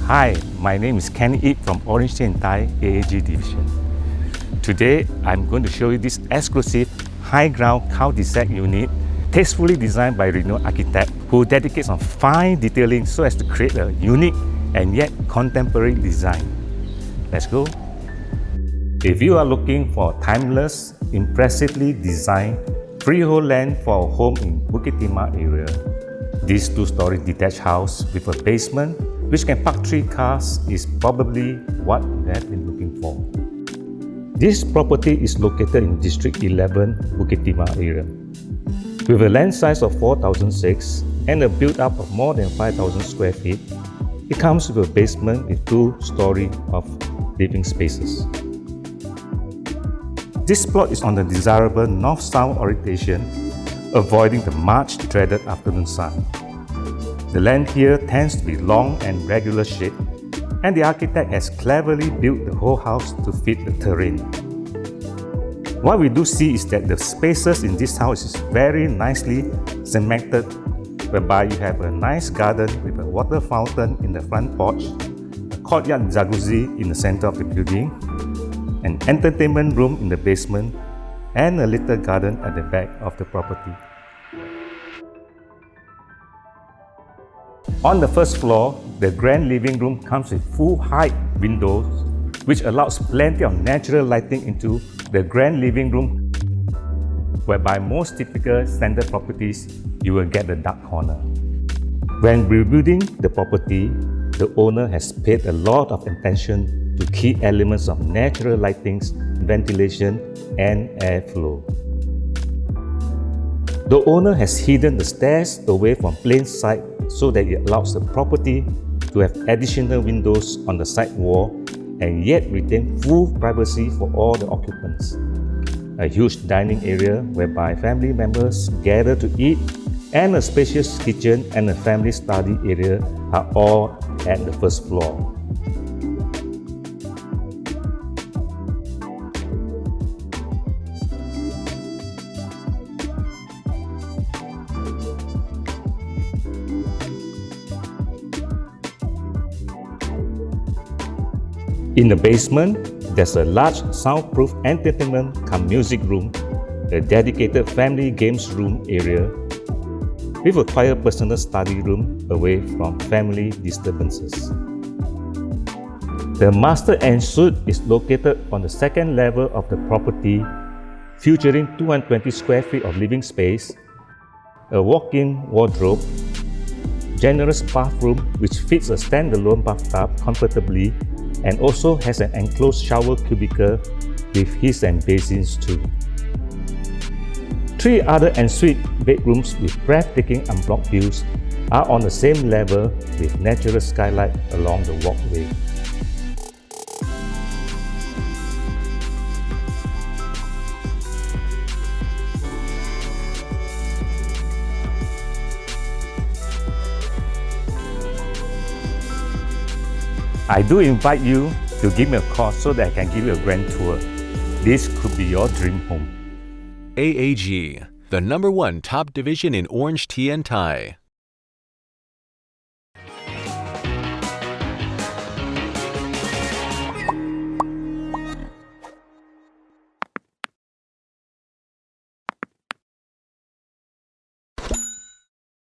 Hi, my name is Yeap from OrangeTee and Thai AAG division. Today, I'm going to show you this exclusive high-ground cul-de-sac unit tastefully designed by renowned architect who dedicates on fine detailing so as to create a unique and yet contemporary design. Let's go. If you are looking for timeless, impressively designed freehold land for a home in Bukit Timah area, this two-story detached house with a basement which can park 3 cars is probably what you have been looking for. This property is located in District 11, Bukit Timah area. With a land size of 4,006 and a build-up of more than 5,000 square feet, it comes with a basement with 2 stories of living spaces. This plot is on the desirable north-south orientation, avoiding the much dreaded afternoon sun. The land here tends to be long and regular shaped, and the architect has cleverly built the whole house to fit the terrain. What we do see is that the spaces in this house is very nicely segmented, whereby you have a nice garden with a water fountain in the front porch, a courtyard jacuzzi in the center of the building, an entertainment room in the basement, and a little garden at the back of the property. On the first floor, the grand living room comes with full-height windows, which allows plenty of natural lighting into the grand living room, whereby most typical standard properties, you will get the dark corner. When rebuilding the property, the owner has paid a lot of attention to key elements of natural lightings, ventilation, and airflow. The owner has hidden the stairs away from plain sight so that it allows the property to have additional windows on the side wall and yet retain full privacy for all the occupants. A huge dining area whereby family members gather to eat, and a spacious kitchen and a family study area are all at the first floor. In the basement, there's a large soundproof entertainment cum music room, a dedicated family games room area, with a quiet personal study room away from family disturbances. The master ensuite is located on the second level of the property, featuring 220 square feet of living space, a walk-in wardrobe, generous bathroom which fits a standalone bathtub comfortably, and also has an enclosed shower cubicle with his and basins too. 3 other ensuite bedrooms with breathtaking unblocked views are on the same level with natural skylight along the walkway. I do invite you to give me a call so that I can give you a grand tour. This could be your dream home. AAG, the #1 top division in Orange Tea and Thai.